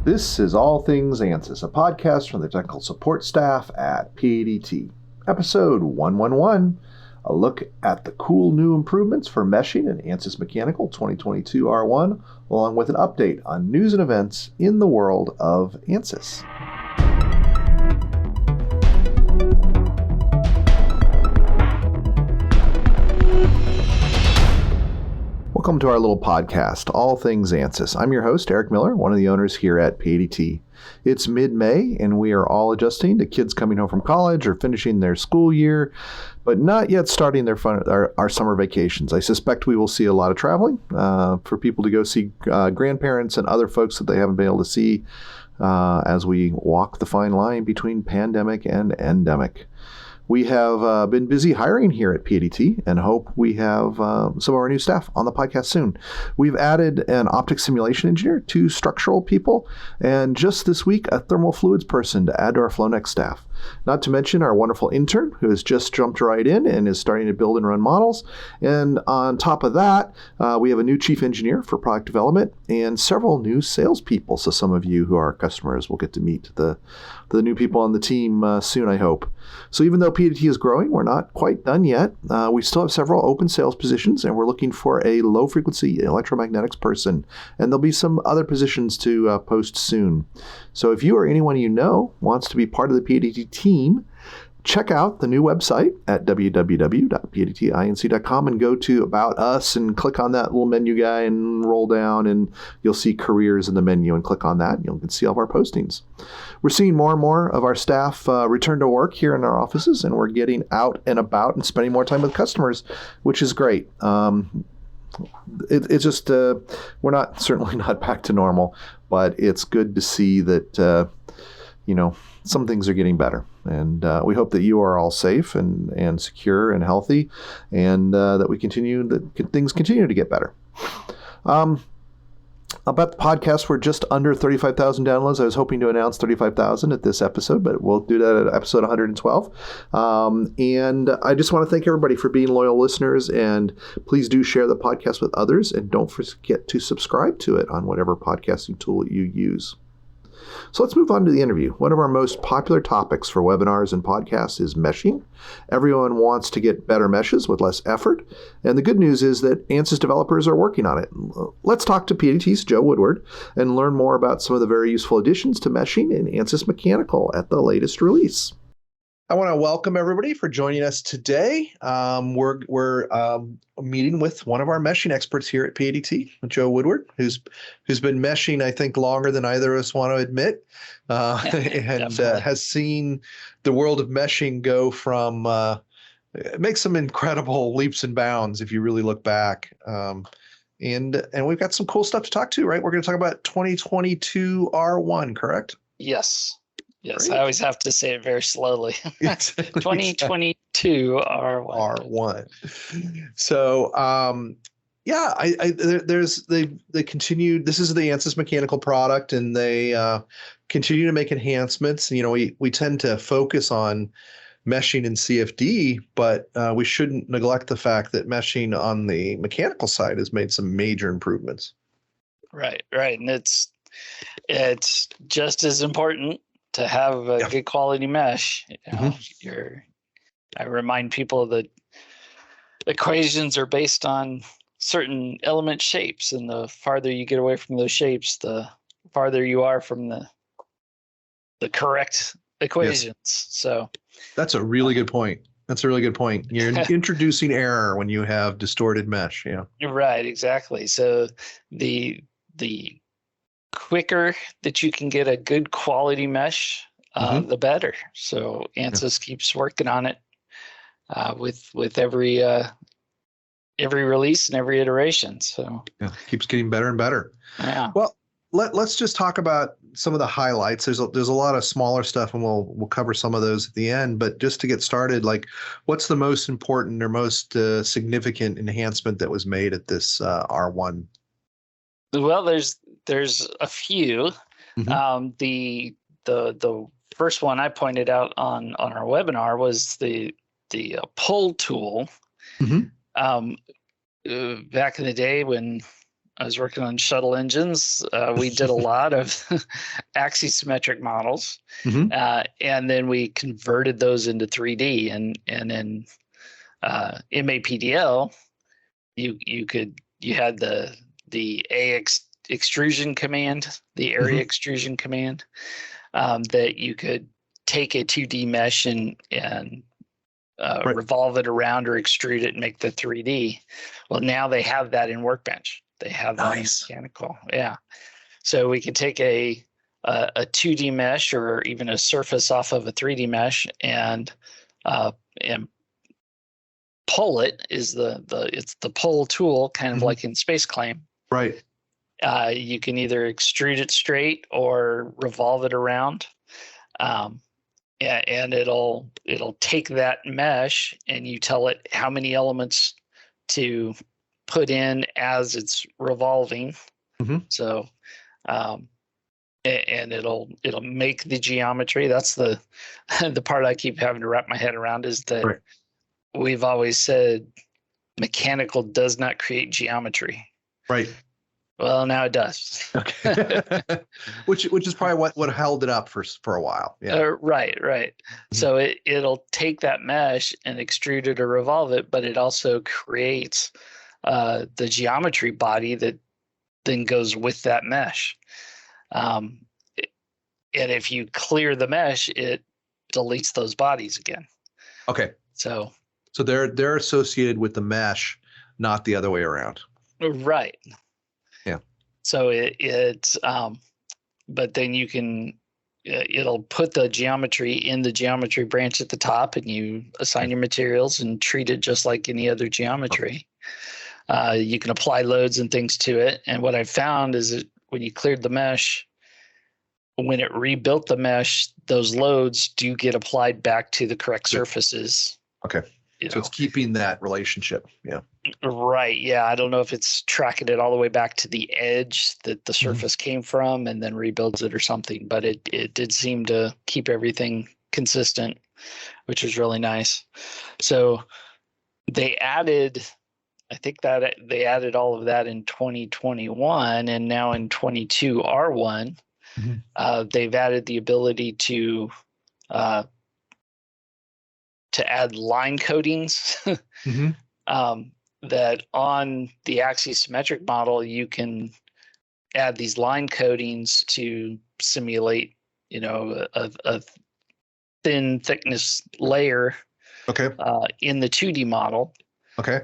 This is All Things Ansys, a podcast from the technical support staff at PADT. Episode 111, a look at the cool new improvements for meshing in Ansys Mechanical 2022 R1, along with an update on news and events in the world of Ansys. Welcome to our little podcast, All Things Ansys. I'm your host, Eric Miller, one of the owners here at PADT. It's mid-May, and we are all adjusting to kids coming home from college or finishing their school year, but not yet starting our summer vacations. I suspect we will see a lot of traveling for people to go see grandparents and other folks that they haven't been able to see as we walk the fine line between pandemic and endemic. We have been busy hiring here at PADT and hope we have some of our new staff on the podcast soon. We've added an optics simulation engineer, 2 structural people, and just this week, a thermal fluids person to add to our FlowNext staff. Not to mention our wonderful intern who has just jumped right in and is starting to build and run models. And on top of that, we have a new chief engineer for product development and several new salespeople. So some of you who are customers will get to meet the new people on the team soon, I hope. So even though PADT is growing, we're not quite done yet. We still have several open sales positions, and we're looking for a low-frequency electromagnetics person. And there'll be some other positions to post soon. So if you or anyone you know wants to be part of the PADT team, check out the new website at www.padtinc.com and go to About Us and click on that little menu guy and roll down, and you'll see careers in the menu, and click on that and you can see all of our postings. We're seeing more and more of our staff return to work here in our offices, and we're getting out and about and spending more time with customers, which is great. It's just we're certainly not back to normal, but it's good to see that some things are getting better, and we hope that you are all safe and secure and healthy, and that things continue to get better. About the podcast, we're just under 35,000 downloads. I was hoping to announce 35,000 at this episode, but we'll do that at episode 112. And I just want to thank everybody for being loyal listeners, and please do share the podcast with others, and don't forget to subscribe to it on whatever podcasting tool you use. So let's move on to the interview. One of our most popular topics for webinars and podcasts is meshing. Everyone wants to get better meshes with less effort. And the good news is that Ansys developers are working on it. Let's talk to PADT's Joe Woodward and learn more about some of the very useful additions to meshing in Ansys Mechanical at the latest release. I want to welcome everybody for joining us today. We're meeting with one of our meshing experts here at PADT, Joe Woodward, who's been meshing, I think, longer than either of us want to admit, and has seen the world of meshing go from make some incredible leaps and bounds if you really look back. And we've got some cool stuff to talk to, right? We're going to talk about 2022 R1, correct? Yes. Yes, Great. I always have to say it very slowly. 2022 R1. So, they continued. This is the Ansys Mechanical product, and they continue to make enhancements. We tend to focus on meshing in CFD, but we shouldn't neglect the fact that meshing on the mechanical side has made some major improvements. Right, and it's just as important to have a good quality mesh. I remind people that equations are based on certain element shapes, and the farther you get away from those shapes, the farther you are from the correct equations. Yes. So that's a really good point. You're introducing error when you have distorted mesh. Yeah. Right, exactly. So the quicker that you can get a good quality mesh, the better. So Ansys keeps working on it with every release and every iteration. So keeps getting better and better. Yeah. Well, let's just talk about some of the highlights. There's a lot of smaller stuff, and we'll cover some of those at the end. But just to get started, what's the most important or most significant enhancement that was made at this R1? Well, there's a few. The first one I pointed out on our webinar was the pull tool. Back in the day when I was working on shuttle engines. We did a lot of axisymmetric models, and then we converted those into 3D. And in MAPDL, you had the AX extrusion command, the area extrusion command, that you could take a 2D mesh and revolve it around or extrude it and make the 3D. Well, now they have that in Workbench. They have that mechanical. Yeah. So we could take a 2D mesh or even a surface off of a 3D mesh and pull it is it's the pull tool, kind of like in Space Claim. Right. You can either extrude it straight or revolve it around. And it'll take that mesh and you tell it how many elements to put in as it's revolving. So, and it'll make the geometry. That's the part I keep having to wrap my head around, is that we've always said mechanical does not create geometry. Right. Well, now it does. Okay. which is probably what held it up for a while. Yeah. Right. So it'll take that mesh and extrude it or revolve it, but it also creates the geometry body that then goes with that mesh. And if you clear the mesh, it deletes those bodies again. Okay. So they're associated with the mesh, not the other way around. Right. Yeah. So but then you can, it'll put the geometry in the geometry branch at the top, and you assign your materials and treat it just like any other geometry. You can apply loads and things to it. And what I found is that when you cleared the mesh, when it rebuilt the mesh, those loads do get applied back to the correct surfaces. Okay. So it's keeping that relationship. Yeah. Right. Yeah. I don't know if it's tracking it all the way back to the edge that the surface came from and then rebuilds it or something, but it did seem to keep everything consistent, which was really nice. So they added, I think that they added all of that in 2021, and now in 22 R1, they've added the ability to add line coatings. That on the axisymmetric model, you can add these line coatings to simulate, a thin thickness layer. Okay. In the 2D model. Okay.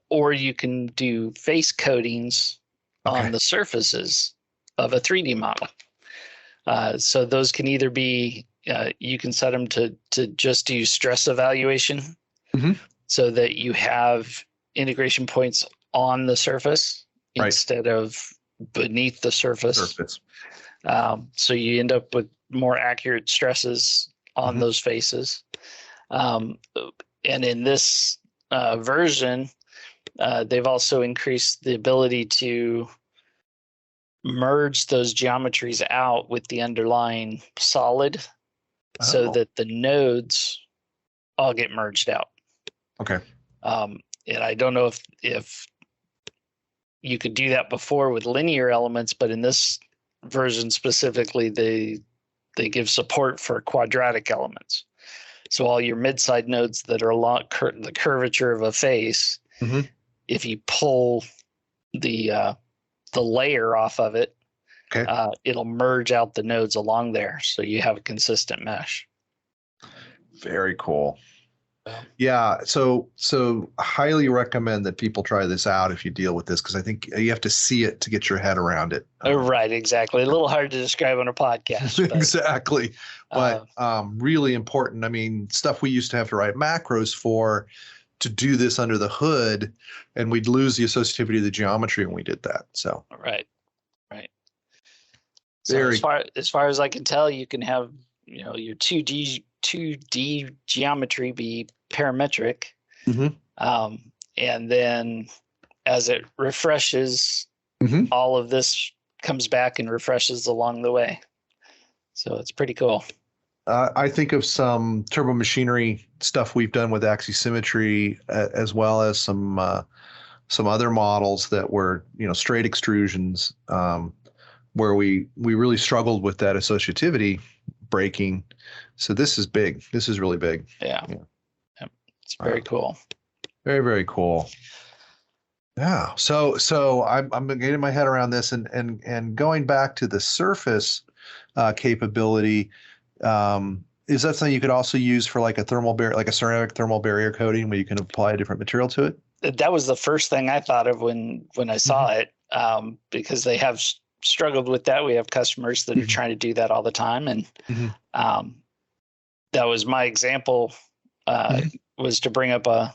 Or you can do face coatings on the surfaces of a 3D model. So those can either be, you can set them to just do stress evaluation, so that you have integration points on the surface instead of beneath the surface. So you end up with more accurate stresses on those faces. And in this version, they've also increased the ability to merge those geometries out with the underlying solid, so that the nodes all get merged out. Okay. And I don't know if you could do that before with linear elements, but in this version specifically, they give support for quadratic elements. So all your mid-side nodes that are along the curvature of a face, if you pull the layer off of it, it'll merge out the nodes along there, so you have a consistent mesh. Very cool. Yeah, so highly recommend that people try this out if you deal with this, because I think you have to see it to get your head around it. Right, exactly. A little hard to describe on a podcast. But, exactly, but really important. I mean, stuff we used to have to write macros for to do this under the hood, and we'd lose the associativity of the geometry when we did that. So right. So as far as I can tell, you can have your 2D geometry be parametric, and then as it refreshes, all of this comes back and refreshes along the way. So it's pretty cool. I think of some turbo machinery stuff we've done with axisymmetry, as well as some some other models that were, straight extrusions, where we really struggled with that associativity breaking. So this is big. This is really big. Yeah. Yep. It's very cool. Very, very cool. Yeah. So I'm getting my head around this, and going back to the surface capability. Is that something you could also use for like a like a ceramic thermal barrier coating, where you can apply a different material to it? That was the first thing I thought of when I saw it, because they have struggled with that. We have customers that are trying to do that all the time, and that was my example. Was to bring up a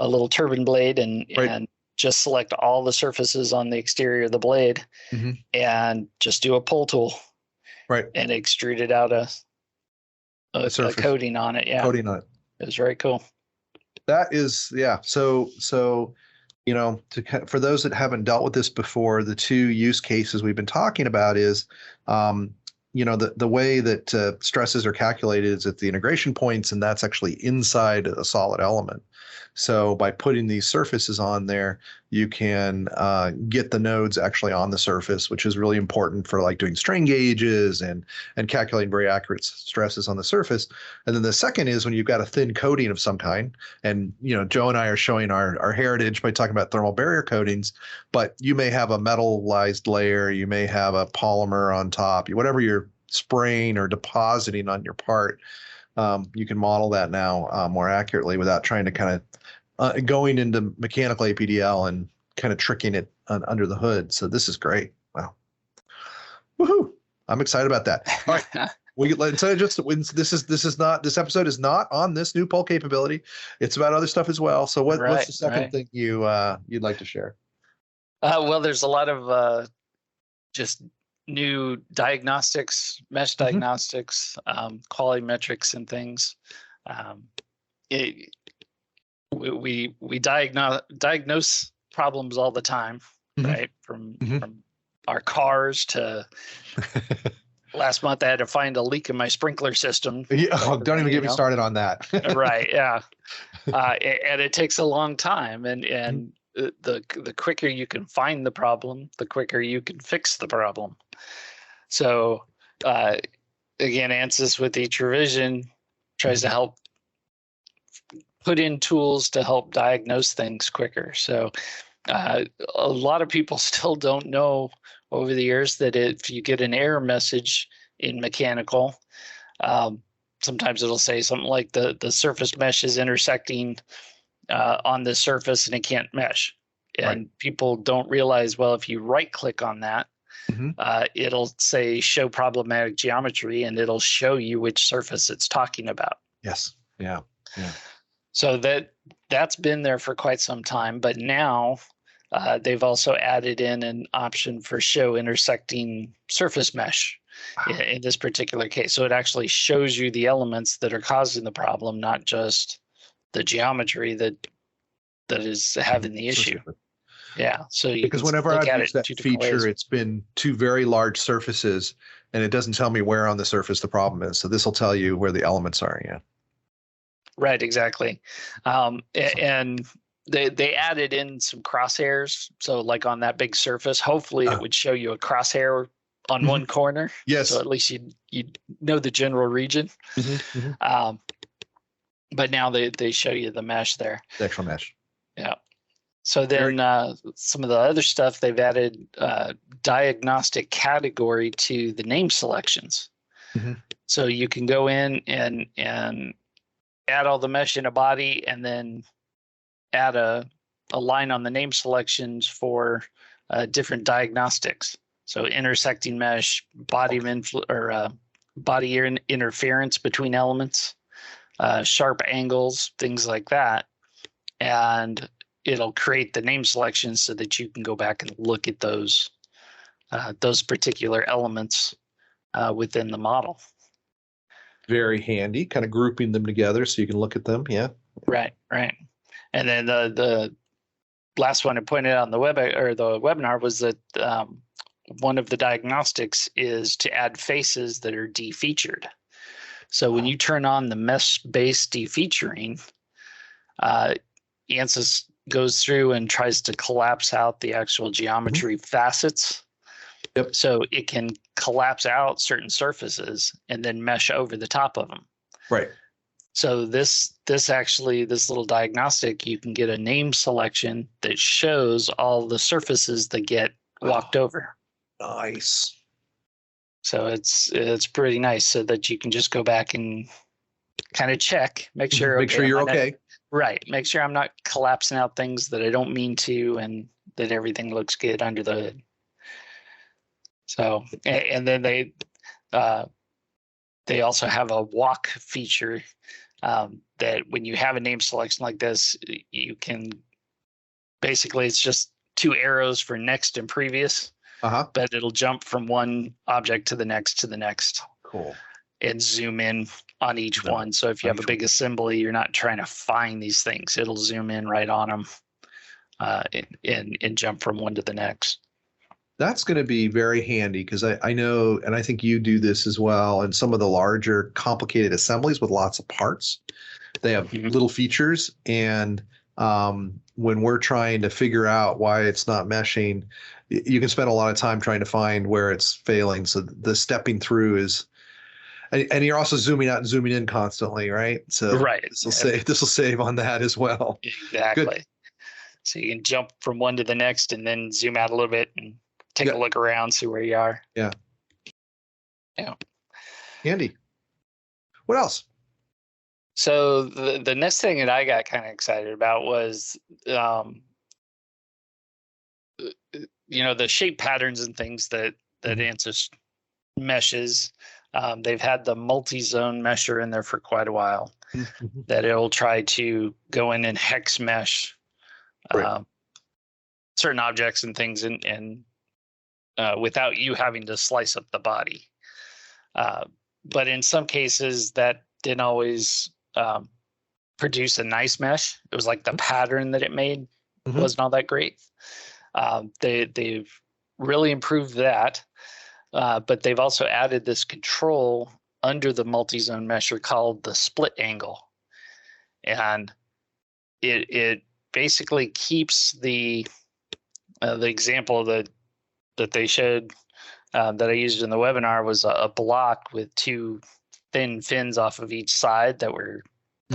little turbine blade and just select all the surfaces on the exterior of the blade, and just do a pull tool, and extrude it out a coating on it. Yeah, coating on it. It was very cool. That is, yeah. So for those that haven't dealt with this before, the two use cases we've been talking about is, the way that stresses are calculated is at the integration points, and that's actually inside a solid element. So by putting these surfaces on there, you can get the nodes actually on the surface, which is really important for like doing strain gauges and calculating very accurate stresses on the surface. And then the second is when you've got a thin coating of some kind, and Joe and I are showing our heritage by talking about thermal barrier coatings, but you may have a metallized layer, you may have a polymer on top, whatever you're spraying or depositing on your part. You can model that now more accurately without trying to kind of going into mechanical APDL and kind of tricking it under the hood. So this is great. Wow. Woohoo. I'm excited about that. All right. This episode is not on this new poll capability. It's about other stuff as well. So what's the second thing you'd like to share? Well, there's a lot of just new diagnostics, mesh diagnostics, quality metrics and things. We diagnose problems all the time, right? From our cars to last month, I had to find a leak in my sprinkler system. Yeah, don't even get me started on that. Right? Yeah, and it takes a long time, and the quicker you can find the problem, the quicker you can fix the problem. So again, Ansys with each revision tries to help put in tools to help diagnose things quicker. So a lot of people still don't know over the years that if you get an error message in mechanical, sometimes it'll say something like the surface mesh is intersecting on the surface and it can't mesh. And people don't realize, well, if you right click on that, it'll say show problematic geometry, and it'll show you which surface it's talking about. Yes. Yeah. So that's been there for quite some time, but now they've also added in an option for show intersecting surface mesh in this particular case. So it actually shows you the elements that are causing the problem, not just the geometry that is having the issue. Yeah. So you because whenever I've used that feature, it's been two very large surfaces, and it doesn't tell me where on the surface the problem is. So this will tell you where the elements are. Yeah. Right. Exactly. And they added in some crosshairs. So like on that big surface, hopefully it would show you a crosshair on one corner. Yes. So at least you know the general region. But now they show you the mesh there. The actual mesh. Yeah. So then some of the other stuff, they've added diagnostic category to the name selections. So you can go in and add all the mesh in a body, and then add a line on the name selections for different diagnostics. So intersecting mesh, body interference between elements, sharp angles, things like that. And it'll create the name selections so that you can go back and look at those particular elements within the model. Very handy, kind of grouping them together so you can look at them. Yeah. Right. And then the last one I pointed out on the webinar was that one of the diagnostics is to add faces that are defeatured. So when you turn on the mesh-based defeaturing, Ansys goes through and tries to collapse out the actual geometry facets. Yep. So it can collapse out certain surfaces and then mesh over the top of them. Right. So this little diagnostic, you can get a name selection that shows all the surfaces that get walked over. Nice. So it's pretty nice, so that you can just go back and kind of check, make sure You're okay. Right. Make sure I'm not collapsing out things that I don't mean to, and that everything looks good under the hood. So, and then they also have a walk feature that when you have a name selection like this, you can basically, it's just 2 arrows for next and previous, but it'll jump from one object to the next. Cool. And zoom in on each one. So if you have a big assembly, you're not trying to find these things. It'll zoom in right on them and jump from one to the next. That's going to be very handy, because I know, and I think you do this as well, and some of the larger complicated assemblies with lots of parts, they have little features. And when we're trying to figure out why it's not meshing, you can spend a lot of time trying to find where it's failing. So the stepping through is, and you're also zooming out and zooming in constantly, right? So this will save on that as well. Exactly. Good. So you can jump from one to the next and then zoom out a little bit and take a look around, see where you are. Yeah. Handy. What else? So the next thing that I got kind of excited about was, the shape patterns and things that Ansys meshes. They've had the multi-zone mesher in there for quite a while, that it'll try to go in and hex mesh certain objects and things, and without you having to slice up the body. But in some cases, that didn't always produce a nice mesh. It was like the pattern that it made wasn't all that great. They've really improved that. But they've also added this control under the multi-zone mesher called the split angle. And it basically keeps the example that they showed, that I used in the webinar, was a block with 2 thin fins off of each side that were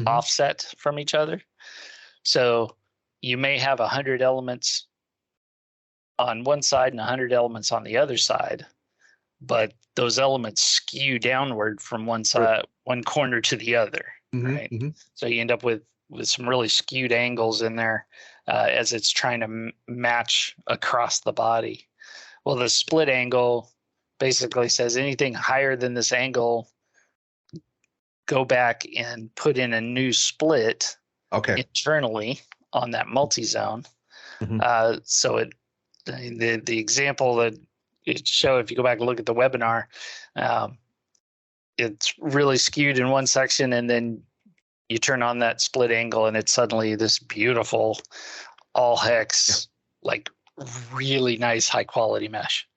offset from each other. So you may have 100 elements on one side and 100 elements on the other side, but those elements skew downward from one side, one corner to the other, right? So you end up with some really skewed angles in there as it's trying to match across the body. Well, the split angle basically says anything higher than this angle, go back and put in a new split internally on that multi-zone. So the example that it showed, if you go back and look at the webinar, it's really skewed in one section, and then you turn on that split angle and it's suddenly this beautiful all hex, like really nice high quality mesh.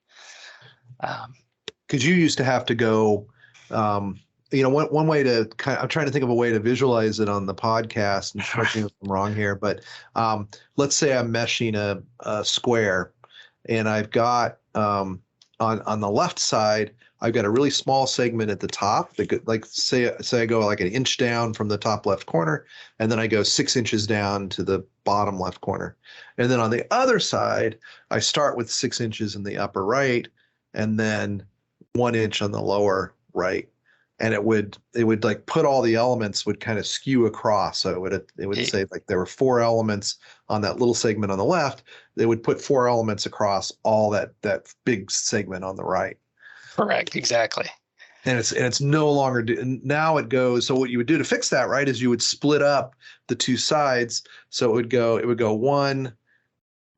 Because you used to have to go, one way to I'm trying to think of a way to visualize it on the podcast, and correct me if I'm wrong here, but let's say I'm meshing a square, and I've got on the left side, I've got a really small segment at the top that, like, say I go like an inch down from the top left corner, and then I go 6 inches down to the bottom left corner. And then on the other side, I start with 6 inches in the upper right, and then 1 inch on the lower right. And it would like put all the elements would kind of skew across. So it would say like there were 4 elements on that little segment on the left. They would put 4 elements across all that big segment on the right. Correct. Exactly. And it's no longer now it goes. So what you would do to fix that, right, is you would split up the 2 sides. So it would go 1,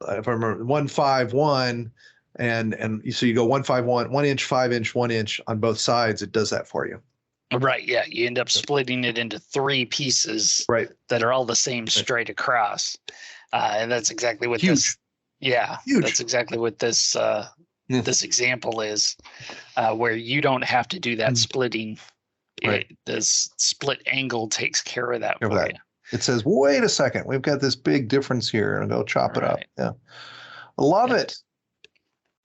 if I remember, 1, 5, 1, and so you go 1, 5, 1, 1 inch, 5 inch, 1 inch on both sides. It does that for you. Right. Yeah. You end up splitting it into 3 pieces that are all the same straight across. And that's exactly what this. Yeah. Huge. That's exactly what this this example is, where you don't have to do that splitting. This split angle takes care of that for you. it says, wait a second, we've got this big difference here, and go chop it up. Right. Yeah. I love Yeah. it.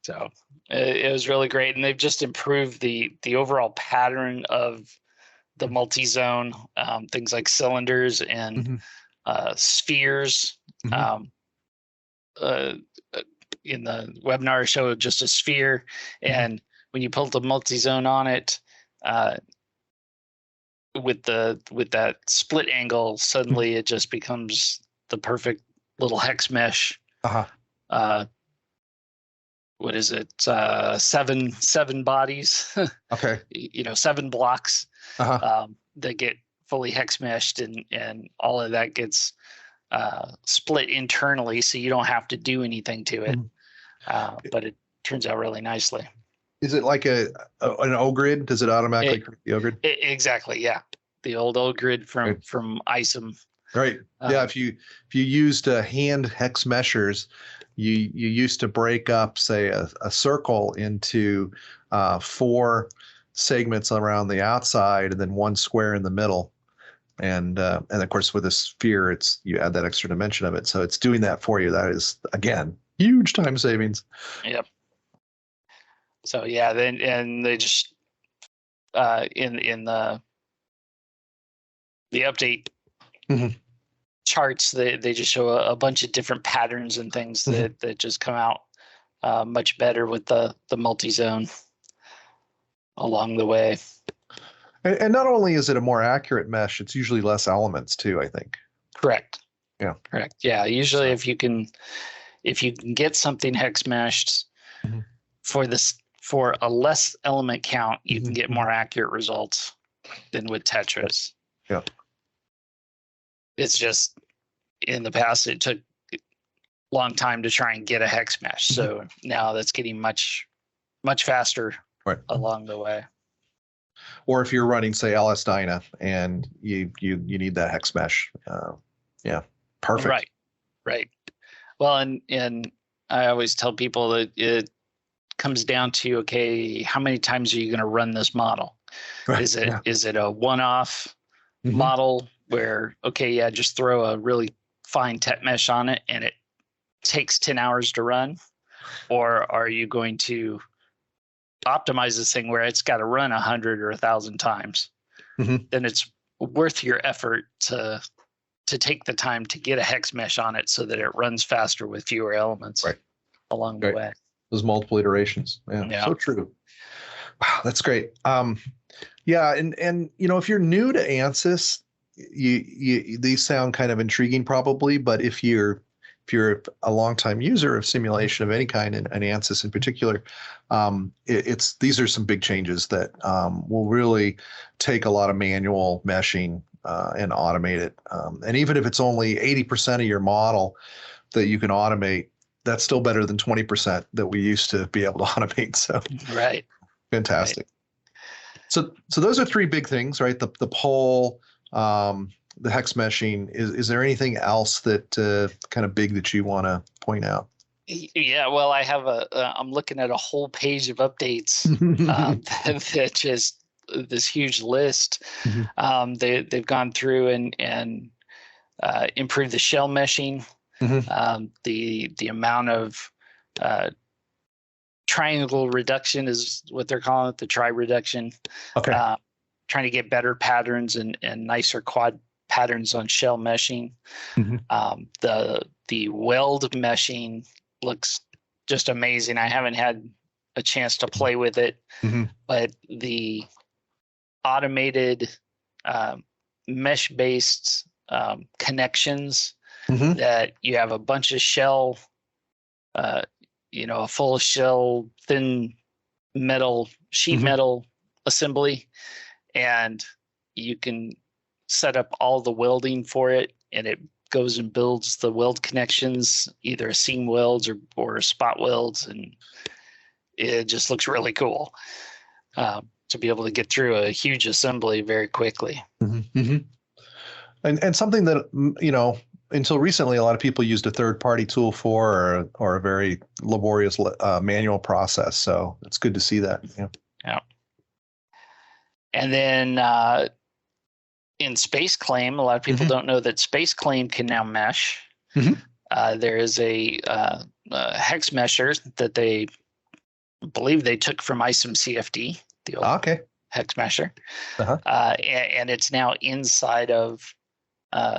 So it was really great, and they've just improved the overall pattern of the multi-zone, things like cylinders and spheres. Mhm. Uh, in the webinar, I showed just a sphere, and when you put the multi-zone on it, with that split angle, suddenly it just becomes the perfect little hex mesh. Uh-huh. What is it? Seven bodies. Okay. 7 blocks Uh-huh. that get fully hex meshed, and all of that gets split internally, so you don't have to do anything to it. But it turns out really nicely. Is it like an O-grid? Does it automatically create the O-grid? Exactly, yeah. The old O-grid from ISOM. Right. Yeah. If you used hand hex meshers, you used to break up, say, a circle into 4 segments around the outside and then 1 square in the middle. And of course, with a sphere, you add that extra dimension of it. So it's doing that for you. That is, again, huge time savings. Yep. So yeah, and they just in the update charts, they just show a bunch of different patterns and things that just come out much better with the multi-zone along the way. And not only is it a more accurate mesh, it's usually less elements too, I think. Correct. Yeah. Correct. Yeah. Usually, if you can get something hex meshed for a less element count, you can get more accurate results than with Tetris. Yeah. It's just, in the past, it took a long time to try and get a hex mesh. So now that's getting much faster along the way. Or if you're running, say, LS-DYNA and you need that hex mesh. Yeah. Perfect. Right. Well, and I always tell people that it comes down to, okay, how many times are you going to run this model? Right. Is it a one-off model where, okay, yeah, just throw a really fine tet mesh on it and it takes 10 hours to run? Or are you going to optimize this thing where it's got to run 100 or 1,000 times? Then it's worth your effort to take the time to get a hex mesh on it so that it runs faster with fewer elements along the way. Those multiple iterations. Yeah. So true. Wow, that's great. Yeah, and if you're new to Ansys, these sound kind of intriguing probably, but if you're a longtime user of simulation of any kind, and Ansys in particular, these are some big changes that will really take a lot of manual meshing and automate it. And even if it's only 80% of your model that you can automate, that's still better than 20% that we used to be able to automate. So fantastic. Right. So those are 3 big things, right? The pole, the hex meshing. Is there anything else that kind of big that you want to point out? Yeah, well, I have I'm looking at a whole page of updates that just this huge list. They've gone through and improved the shell meshing. The amount of triangle reduction is what they're calling it, the tri reduction. Okay. Trying to get better patterns and nicer quad patterns on shell meshing. The weld meshing looks just amazing. I haven't had a chance to play with it, but the automated mesh-based connections that you have a bunch of shell, a full shell, thin metal, sheet metal assembly, and you can set up all the welding for it, and it goes and builds the weld connections, either seam welds or spot welds, and it just looks really cool to be able to get through a huge assembly very quickly. And something that, until recently, a lot of people used a third-party tool for, or a very laborious manual process. So it's good to see that. Yeah. And then in Space Claim, a lot of people don't know that Space Claim can now mesh. There is a hex mesher that they believe they took from ISOM CFD, the old hex mesher, and it's now inside of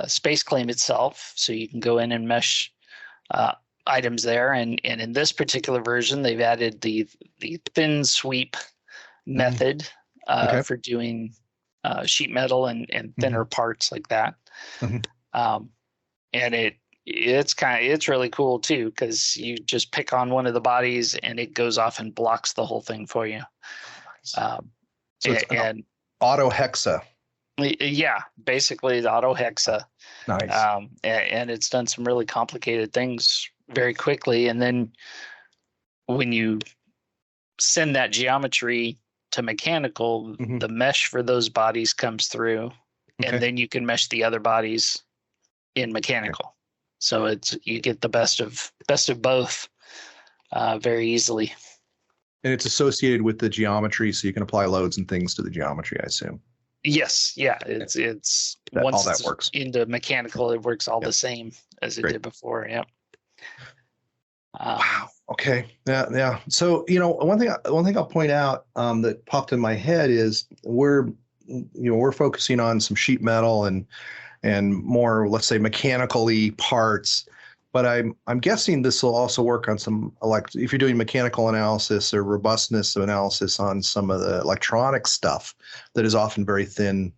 Space Claim itself, so you can go in and mesh items there. And in this particular version, they've added the thin sweep method for doing sheet metal and thinner parts like that. And it's really cool too, because you just pick on one of the bodies and it goes off and blocks the whole thing for you. So it's an auto hexa. Yeah, basically the auto hexa. Nice. And it's done some really complicated things very quickly. And then when you send that geometry to mechanical, the mesh for those bodies comes through, and then you can mesh the other bodies in mechanical. So you get the best of both very easily. And it's associated with the geometry, so you can apply loads and things to the geometry, I assume. Yes, yeah. It's once all that works into mechanical, it works all the same as it did before. Yep. Wow. Okay. Yeah. So one thing I'll point out that popped in my head is we're focusing on some sheet metal and more, let's say, mechanical-y parts. But I'm guessing this will also work on some, like if you're doing mechanical analysis or robustness analysis on some of the electronic stuff that is often very thin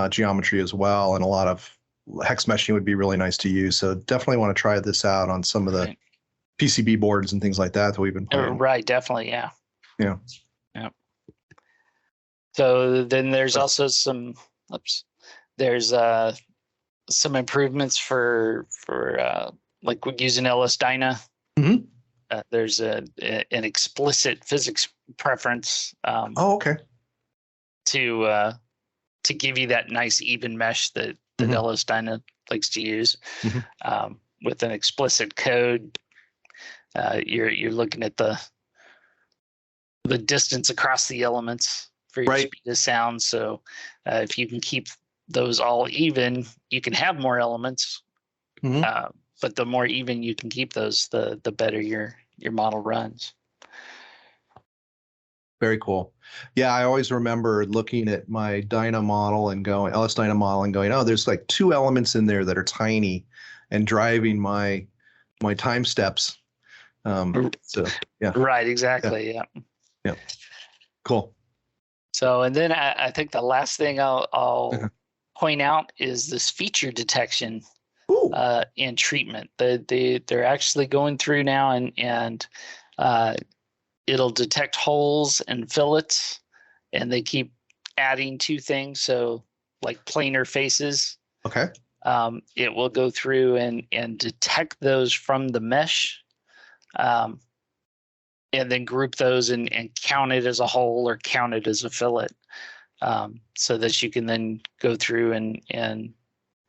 geometry as well, and a lot of hex meshing would be really nice to use. So definitely want to try this out on some of the PCB boards and things like that we've been playing. Right, definitely, yeah. Yeah. So then there's also some improvements for like using LS Dyna. There's an explicit physics preference. To give you that nice even mesh that LS Dyna likes to use. With an explicit code, you're looking at the distance across the elements for your speed of sound. So if you can keep those all even, you can have more elements, but the more even you can keep those, the better your model runs. Very cool. Yeah, I always remember looking at my Dyna model and going, LS Dyna model, and going, oh, there's like 2 elements in there that are tiny and driving my time steps. So yeah. Right, exactly. Yeah. Cool. So, and then I think the last thing I'll point out is this feature detection and treatment. They're actually going through now and it'll detect holes and fillets, and they keep adding 2 things. So like planar faces. It will go through and detect those from the mesh, and then group those and count it as a hole or count it as a fillet, so that you can then go through and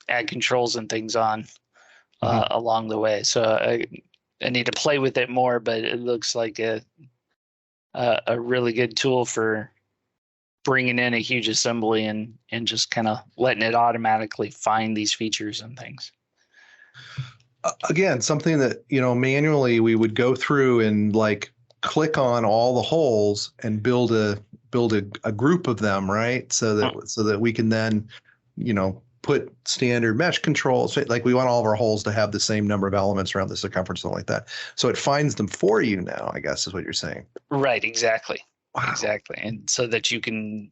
add controls and things on along the way. So I need to play with it more, but it looks like a really good tool for bringing in a huge assembly and just kind of letting it automatically find these features and things. Again, something that, manually we would go through and like click on all the holes and build a group of them, right? So that we can then, put standard mesh controls. Like we want all of our holes to have the same number of elements around the circumference, something like that. So it finds them for you now, I guess is what you're saying. Right, exactly. Wow. Exactly. And so that you can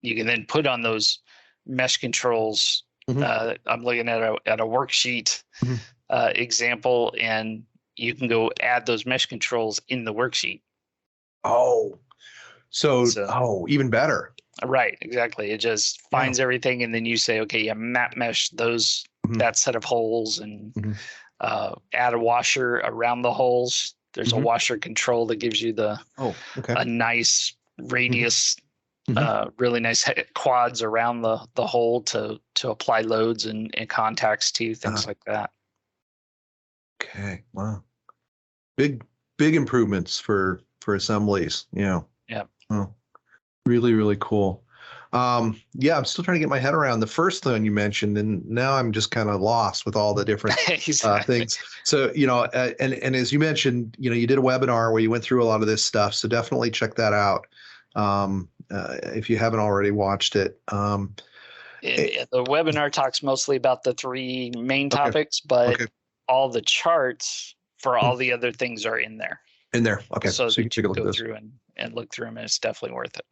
then put on those mesh controls. I'm looking at a worksheet example, and you can go add those mesh controls in the worksheet. So even better. Right, exactly. It just finds everything, and then you say, okay, map mesh those that set of holes, and add a washer around the holes. There's a washer control that gives you a nice radius, really nice quads around the hole to apply loads and contacts to, things like that. Okay, wow, big improvements for assemblies. Yeah. Yeah. Oh, really, really cool. Yeah, I'm still trying to get my head around the first one you mentioned, and now I'm just kind of lost with all the different Exactly. things. So, and as you mentioned, you did a webinar where you went through a lot of this stuff. So definitely check that out if you haven't already watched it. The webinar talks mostly about the three main Okay. topics, but Okay. all the charts for all the other things are in there. In there. Okay. So So you can that you take a can look at go those. through and look through them, and it's definitely worth it.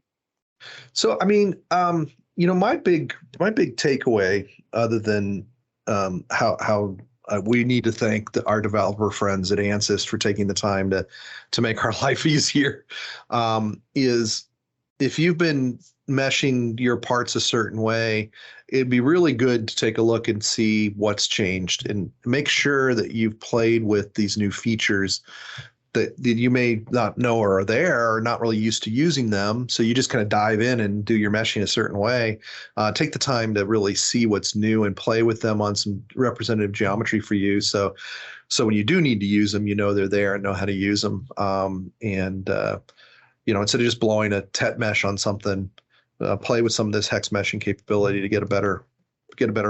So, I mean, my big takeaway, other than how we need to thank our developer friends at Ansys for taking the time to make our life easier, is if you've been meshing your parts a certain way, it'd be really good to take a look and see what's changed and make sure that you've played with these new features that you may not know are there or not really used to using them. So you just kind of dive in and do your meshing a certain way. Take the time to really see what's new and play with them on some representative geometry for you. So when you do need to use them, they're there and know how to use them. Instead of just blowing a tet mesh on something, play with some of this hex meshing capability to get a better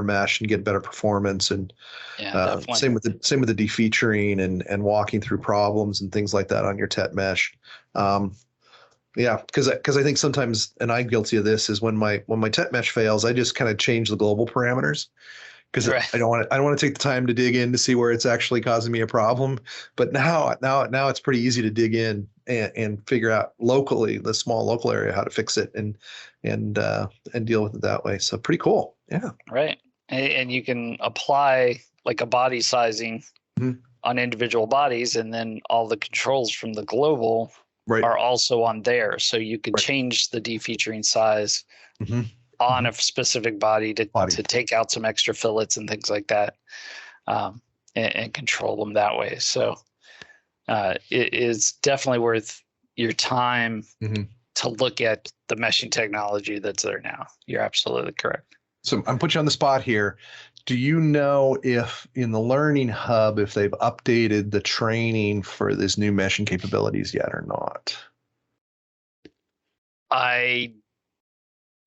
mesh and get better performance. And Definitely. same with the defeaturing and walking through problems and things like that on your tet mesh. Because I think sometimes, and I'm guilty of this, is when my tet mesh fails, I just kind of change the global parameters because Right. I don't want to take the time to dig in to see where it's actually causing me a problem. But now it's pretty easy to dig in and figure out locally, the small local area, how to fix it and deal with it that way. So pretty cool. Yeah. Right. And you can apply like a body sizing on individual bodies, and then all the controls from the global are also on there. So you could change the defeaturing size on a specific body to take out some extra fillets and things like that, and control them that way. So it is definitely worth your time to look at the meshing technology that's there now. You're absolutely correct. So I'm putting you on the spot here. Do you know if in the Learning Hub, if they've updated the training for this new meshing capabilities yet or not? I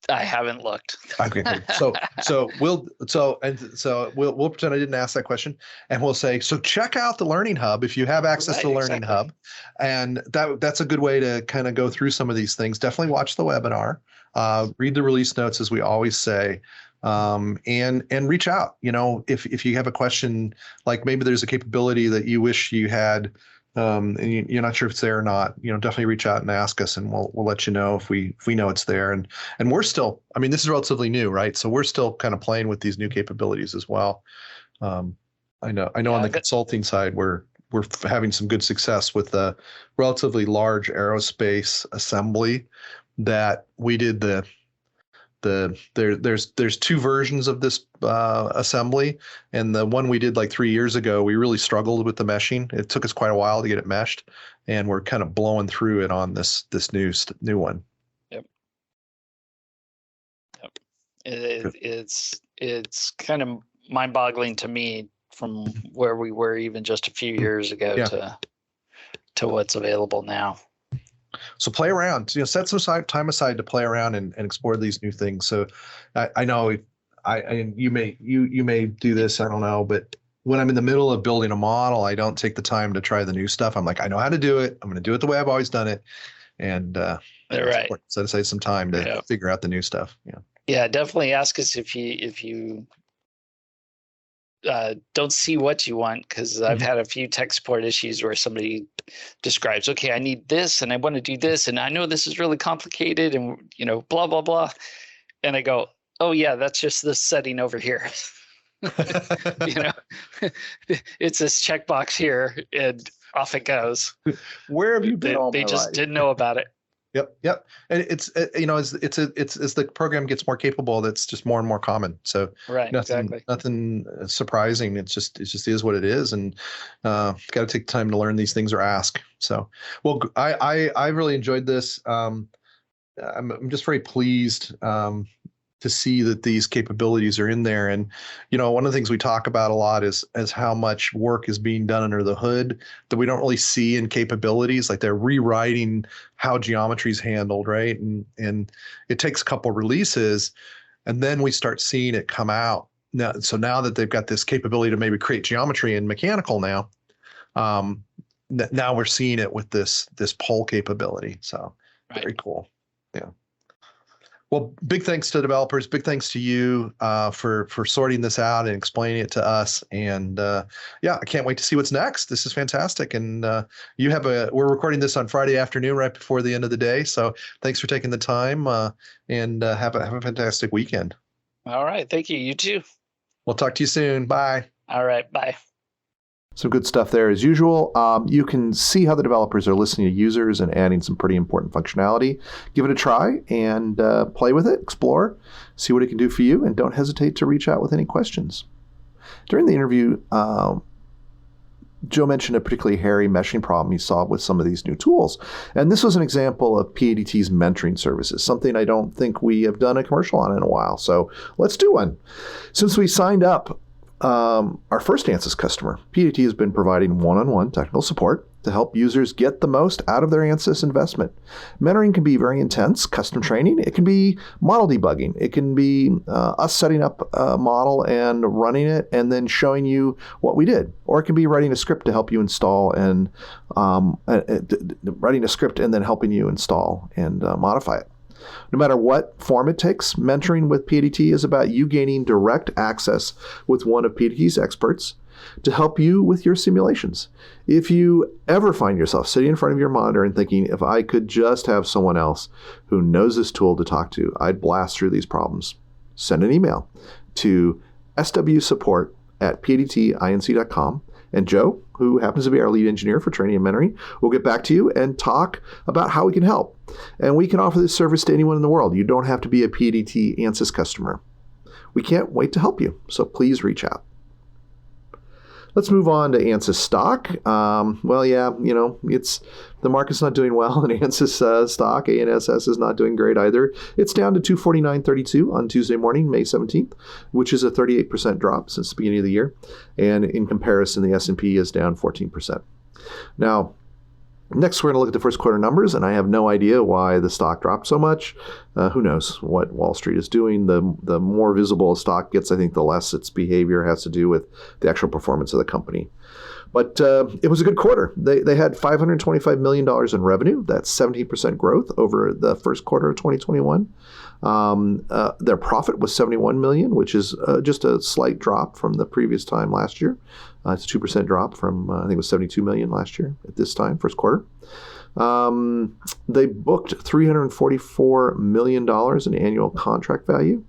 haven't looked. Okay, so we'll pretend I didn't ask that question, and we'll say, so check out the Learning Hub if you have access to the Learning Hub, and that's a good way to kind of go through some of these things. Definitely watch the webinar, read the release notes, as we always say, and reach out. If you have a question, like maybe there's a capability that you wish you had, and you're not sure if it's there or not, definitely reach out and ask us, and we'll let you know if we know it's there. And we're still, I mean, this is relatively new, right? So we're still kind of playing with these new capabilities as well. I know on the consulting side, we're having some good success with a relatively large aerospace assembly that we did there's two versions of this assembly, and the one we did like 3 years ago, we really struggled with the meshing. It took us quite a while to get it meshed, and we're kind of blowing through it on this new one. Yep. It's kind of mind-boggling to me from where we were even just a few years ago to what's available now. So play around, set some time aside to play around and explore these new things. So I know you may do this, I don't know, but when I'm in the middle of building a model, I don't take the time to try the new stuff. I'm like, I know how to do it. I'm going to do it the way I've always done it. And set aside some time to figure out the new stuff. Yeah, definitely ask us if you don't see what you want, because I've had a few tech support issues where somebody describes, okay, I need this and I want to do this, and I know this is really complicated and blah blah blah, and I go, oh yeah, that's just this setting over here. It's this checkbox here, and off it goes. Where have you been? They just didn't know about it. Yep. And it's as the program gets more capable, that's just more and more common. So nothing surprising. It just is what it is, and got to take time to learn these things or ask. So, well, I really enjoyed this. I'm just very pleased to see that these capabilities are in there. And, one of the things we talk about a lot is how much work is being done under the hood that we don't really see in capabilities. Like they're rewriting how geometry is handled, right? And it takes a couple releases, and then we start seeing it come out. Now that they've got this capability to maybe create geometry in mechanical now, now we're seeing it with this pole capability. So very cool. Yeah. Well, big thanks to developers. Big thanks to you for sorting this out and explaining it to us. And I can't wait to see what's next. This is fantastic. And we're recording this on Friday afternoon, right before the end of the day. So thanks for taking the time and have a fantastic weekend. All right. Thank you. You too. We'll talk to you soon. Bye. All right. Bye. Some good stuff there as usual. You can see how the developers are listening to users and adding some pretty important functionality. Give it a try and play with it, explore, see what it can do for you, and don't hesitate to reach out with any questions. During the interview, Joe mentioned a particularly hairy meshing problem he solved with some of these new tools. And this was an example of PADT's mentoring services, something I don't think we have done a commercial on in a while. So let's do one. Since we signed up our first Ansys customer, PADT has been providing one-on-one technical support to help users get the most out of their Ansys investment. Mentoring can be very intense, custom training. It can be model debugging. It can be us setting up a model and running it and then showing you what we did. Or it can be writing a script to help you install and writing a script and then helping you install and modify it. No matter what form it takes, mentoring with PADT is about you gaining direct access with one of PADT's experts to help you with your simulations. If you ever find yourself sitting in front of your monitor and thinking, if I could just have someone else who knows this tool to talk to, I'd blast through these problems, send an email to swsupport@padtinc.com. And Joe, who happens to be our lead engineer for training and mentoring, will get back to you and talk about how we can help. And we can offer this service to anyone in the world. You don't have to be a PADT Ansys customer. We can't wait to help you, so please reach out. Let's move on to Ansys stock. It's the market's not doing well, and Ansys stock, ANSS, is not doing great either. It's down to 249.32 on Tuesday morning, May 17th, which is a 38% drop since the beginning of the year. And in comparison, the S&P is down 14%. Now, next, we're going to look at the first quarter numbers, and I have no idea why the stock dropped so much. Who knows what Wall Street is doing? The more visible a stock gets, I think the less its behavior has to do with the actual performance of the company. But it was a good quarter. They had $525 million in revenue. That's 17% growth over the first quarter of 2021. Their profit was $71 million, which is just a slight drop from the previous time last year. It's a 2% drop from, I think it was $72 million last year at this time, first quarter. They booked $344 million in annual contract value.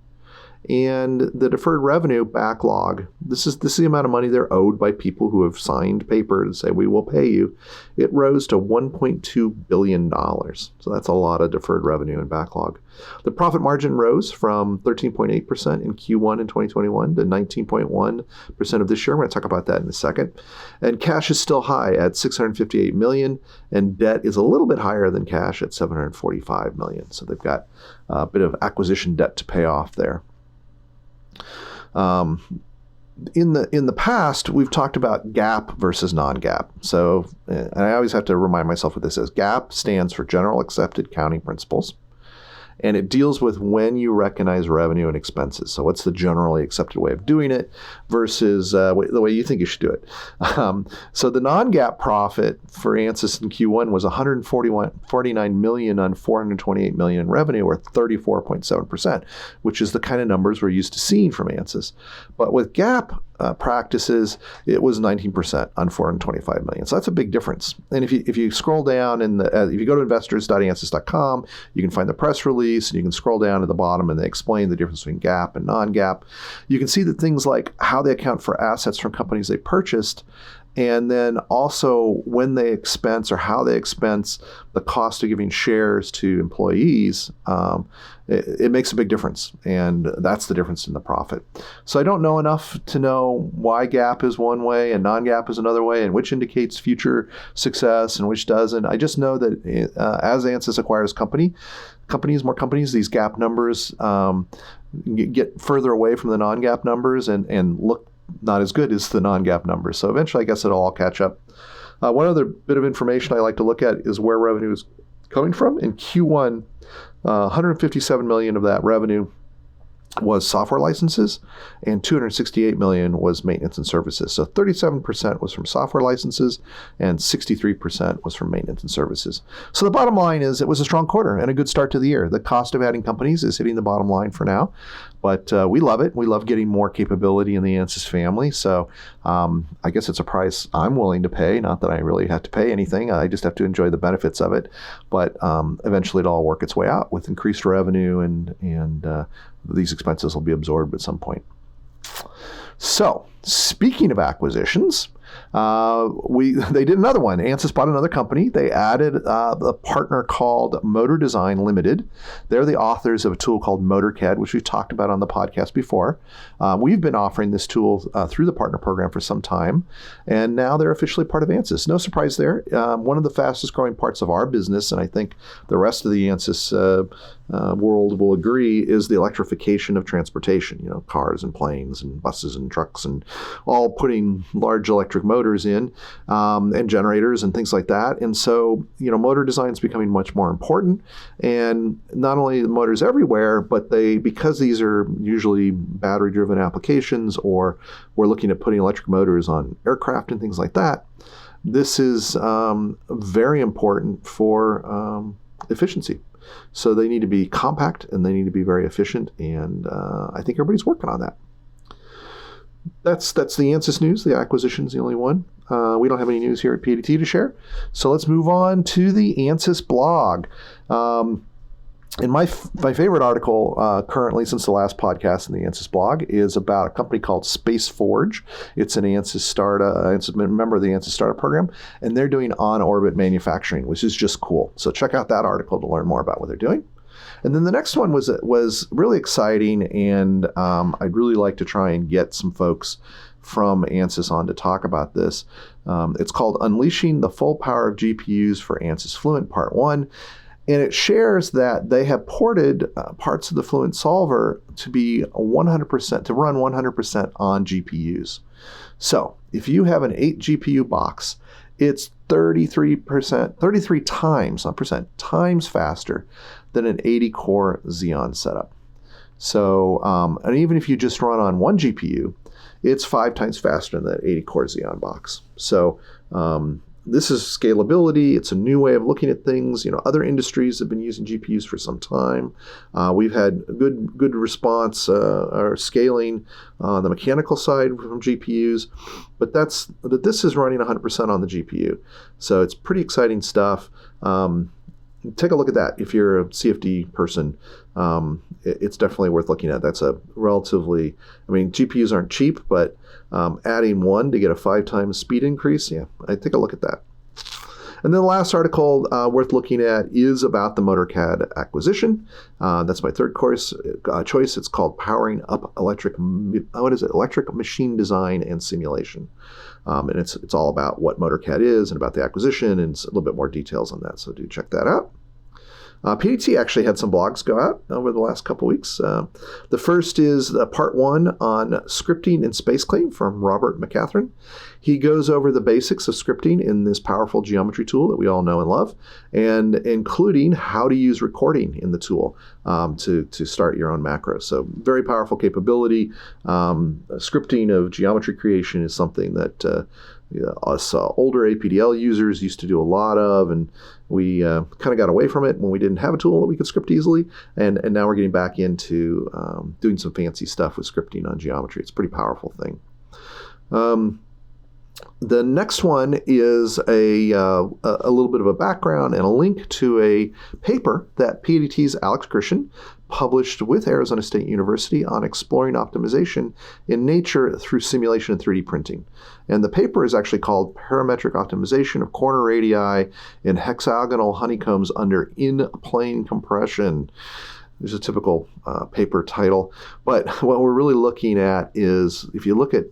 And the deferred revenue backlog, this is the amount of money they're owed by people who have signed paper to say, we will pay you. It rose to $1.2 billion. So that's a lot of deferred revenue and backlog. The profit margin rose from 13.8% in Q1 in 2021 to 19.1% of this year. We're going to talk about that in a second. And cash is still high at $658 million, and debt is a little bit higher than cash at $745 million. So they've got a bit of acquisition debt to pay off there. In the past, we've talked about GAAP versus non-GAAP. So, and I always have to remind myself what this is. GAAP stands for General Accepted Accounting Principles, and it deals with when you recognize revenue and expenses. So what's the generally accepted way of doing it versus the way you think you should do it. So the non-GAAP profit for Ansys in Q1 was $149 million on $428 million in revenue, or 34.7%, which is the kind of numbers we're used to seeing from Ansys. But with GAAP practices, it was 19% on $425 million. So that's a big difference. And if you scroll down if you go to investors.ansys.com, you can find the press release, and you can scroll down to the bottom and they explain the difference between GAAP and non-GAAP. You can see that things like how they account for assets from companies they purchased and then also when they expense or how they expense the cost of giving shares to employees, it makes a big difference, and that's the difference in the profit. So I don't know enough to know why GAAP is one way and non-GAAP is another way, and which indicates future success and which doesn't. I just know that as Ansys acquires more companies, these GAAP numbers get further away from the non-GAAP numbers and look not as good as the non-GAAP numbers. So eventually, I guess it'll all catch up. One other bit of information I like to look at is where revenue is coming from. In Q1, 157 million of that revenue was software licenses, and 268 million was maintenance and services. So 37% was from software licenses, and 63% was from maintenance and services. So the bottom line is it was a strong quarter and a good start to the year. The cost of adding companies is hitting the bottom line for now, but we love it. We love getting more capability in the Ansys family. So I guess it's a price I'm willing to pay. Not that I really have to pay anything. I just have to enjoy the benefits of it. But eventually it'll all work its way out with increased revenue, and these expenses will be absorbed at some point. So, speaking of acquisitions, they did another one. Ansys bought another company. They added a partner called Motor Design Limited. They're the authors of a tool called MotorCAD, which we've talked about on the podcast before. We've been offering this tool through the partner program for some time, and now they're officially part of Ansys. No surprise there. One of the fastest growing parts of our business, and I think the rest of the Ansys world will agree, is the electrification of transportation. You know, cars and planes and buses and trucks, and all putting large electric motors in, and generators and things like that. And so, you know, motor design is becoming much more important. And not only the motors everywhere, but because these are usually battery-driven applications, or we're looking at putting electric motors on aircraft and things like that, this is very important for efficiency. So they need to be compact and they need to be very efficient, and I think everybody's working on that. That's the Ansys news. The acquisition is the only one. We don't have any news here at PADT to share. So let's move on to the Ansys blog. And my favorite article currently since the last podcast in the Ansys blog is about a company called SpaceForge. It's an Ansys member of the Ansys Startup program, and they're doing on-orbit manufacturing, which is just cool. So check out that article to learn more about what they're doing. And then the next one was really exciting, and I'd really like to try and get some folks from Ansys on to talk about this. It's called Unleashing the Full Power of GPUs for Ansys Fluent Part 1. And it shares that they have ported parts of the Fluent solver to be 100%, to run 100% on GPUs. So if you have an 8 GPU box, it's 33 times, not percent, times faster than an 80 core Xeon setup. So, and even if you just run on one GPU, it's 5 times faster than that 80 core Xeon box. So, this is scalability. It's a new way of looking at things. You know, other industries have been using GPUs for some time. We've had good response or scaling on the mechanical side from GPUs, but this is running 100% on the GPU. So it's pretty exciting stuff. Take a look at that if you're a CFD person. It's definitely worth looking at. That's a relatively, GPUs aren't cheap, but adding one to get a 5 times speed increase, yeah, I'd take a look at that. And then the last article worth looking at is about the MotorCAD acquisition. That's my third choice. It's called Powering Up Electric Machine Design and Simulation. And it's all about what MotorCAD is and about the acquisition, and a little bit more details on that. So do check that out. PADT actually had some blogs go out over the last couple weeks. The first is part 1 on scripting in SpaceClaim from Robert McCatherine. He goes over the basics of scripting in this powerful geometry tool that we all know and love, and including how to use recording in the tool to start your own macros. So very powerful capability. Scripting of geometry creation is something that us older APDL users used to do a lot of, and we kind of got away from it when we didn't have a tool that we could script easily, and now we're getting back into doing some fancy stuff with scripting on geometry. It's a pretty powerful thing. The next one is a little bit of a background and a link to a paper that PADT's Alex Christian published with Arizona State University on exploring optimization in nature through simulation and 3D printing. And the paper is actually called Parametric Optimization of Corner Radii in Hexagonal Honeycombs under In-Plane Compression. There's a typical paper title. But what we're really looking at is, if you look at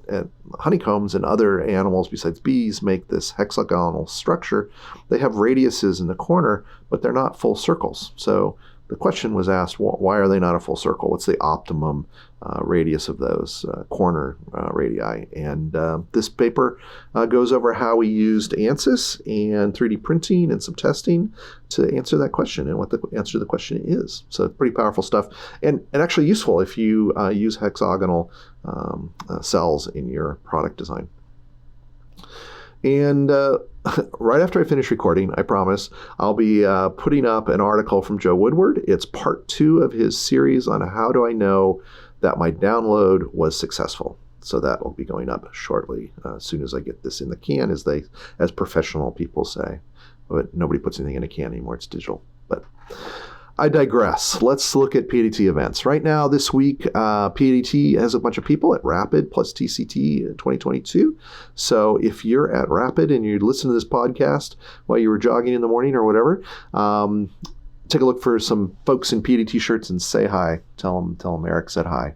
honeycombs and other animals besides bees make this hexagonal structure, they have radiuses in the corner, but they're not full circles. So the question was asked, why are they not a full circle? What's the optimum radius of those corner radii? And this paper goes over how we used Ansys and 3D printing and some testing to answer that question and what the answer to the question is. So pretty powerful stuff, and actually useful if you use hexagonal cells in your product design. And right after I finish recording, I promise, I'll be putting up an article from Joe Woodward. It's part 2 of his series on how do I know that my download was successful. So that will be going up shortly, as soon as I get this in the can, as professional people say. But nobody puts anything in a can anymore. It's digital. But I digress. Let's look at PADT events. Right now, this week, PADT has a bunch of people at Rapid plus TCT 2022. So if you're at Rapid and you listen to this podcast while you were jogging in the morning or whatever, take a look for some folks in PADT shirts and say hi. Tell them Eric said hi.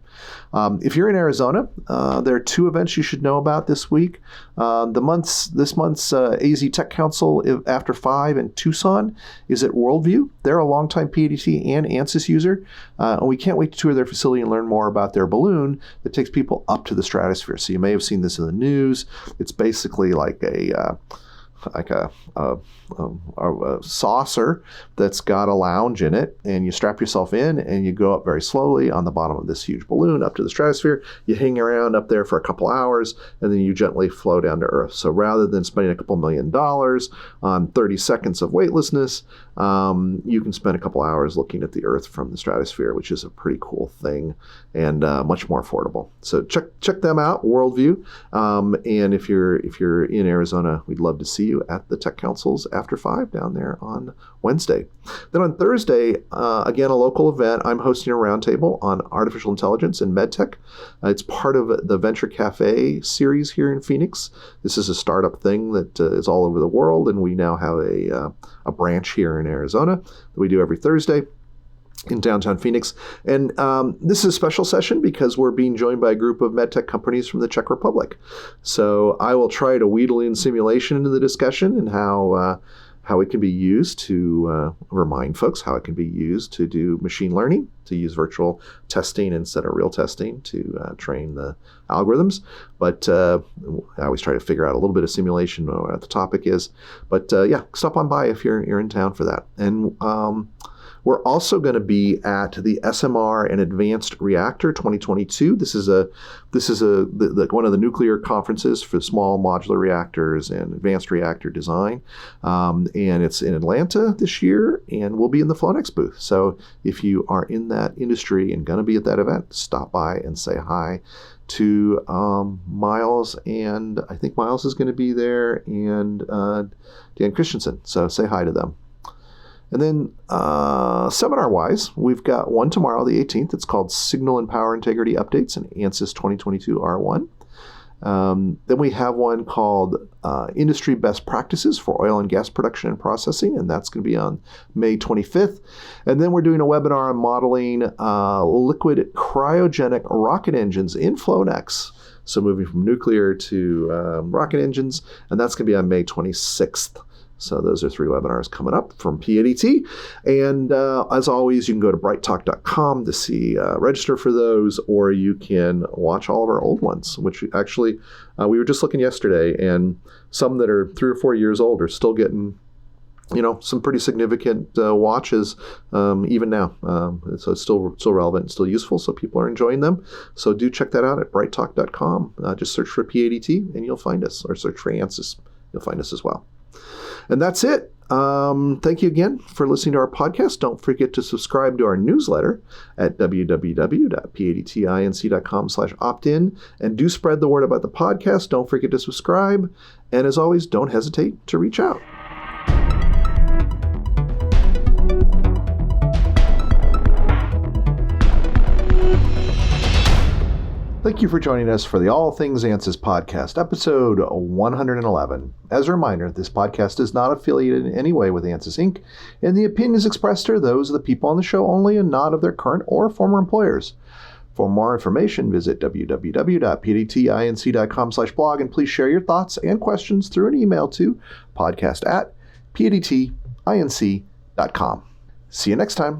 If you're in Arizona, there are 2 events you should know about this week. This month's AZ Tech Council After 5 in Tucson is at Worldview. They're a longtime PADT and Ansys user, and we can't wait to tour their facility and learn more about their balloon that takes people up to the stratosphere. So you may have seen this in the news. It's basically like a saucer that's got a lounge in it, and you strap yourself in and you go up very slowly on the bottom of this huge balloon up to the stratosphere. You hang around up there for a couple hours, and then you gently flow down to Earth. So rather than spending a couple $1 million on 30 seconds of weightlessness, you can spend a couple hours looking at the Earth from the stratosphere, which is a pretty cool thing and much more affordable. So check them out, Worldview. And if you're in Arizona, we'd love to see you at the Tech Councils After 5 down there on Wednesday. Then on Thursday, again, a local event. I'm hosting a roundtable on artificial intelligence and medtech. It's part of the Venture Cafe series here in Phoenix. This is a startup thing that is all over the world, and we now have a branch here in Arizona that we do every Thursday in downtown Phoenix. And this is a special session because we're being joined by a group of medtech companies from the Czech Republic. So I will try to wheedle in simulation into the discussion and how it can be used to remind folks how it can be used to do machine learning, to use virtual testing instead of real testing to train the algorithms. But I always try to figure out a little bit of simulation what the topic is. But yeah, stop on by if you're in town for that. And we're also going to be at the SMR and Advanced Reactor 2022. This is one of the nuclear conferences for small modular reactors and advanced reactor design. And it's in Atlanta this year, and we'll be in the Flonex booth. So if you are in that industry and going to be at that event, stop by and say hi to Miles, and I think Miles is going to be there, and Dan Christensen. So say hi to them. And then seminar-wise, we've got one tomorrow, the 18th. It's called Signal and Power Integrity Updates in Ansys 2022 R1. Then we have one called Industry Best Practices for Oil and Gas Production and Processing, and that's going to be on May 25th. And then we're doing a webinar on modeling liquid cryogenic rocket engines in Flonex. So moving from nuclear to rocket engines, and that's going to be on May 26th. So those are 3 webinars coming up from PADT. And as always, you can go to brighttalk.com to see register for those, or you can watch all of our old ones, which actually we were just looking yesterday, and some that are 3 or 4 years old are still getting, some pretty significant watches even now. So it's still relevant and still useful, so people are enjoying them. So do check that out at brighttalk.com. Just search for PADT and you'll find us, or search for Ansys. You'll find us as well. And that's it. Thank you again for listening to our podcast. Don't forget to subscribe to our newsletter at www.padtinc.com/opt-in. And do spread the word about the podcast. Don't forget to subscribe. And as always, don't hesitate to reach out. Thank you for joining us for the All Things Ansys podcast, episode 111. As a reminder, this podcast is not affiliated in any way with Ansys Inc., and the opinions expressed are those of the people on the show only and not of their current or former employers. For more information, visit www.padtinc.com/blog, and please share your thoughts and questions through an email to podcast@padtinc.com. See you next time.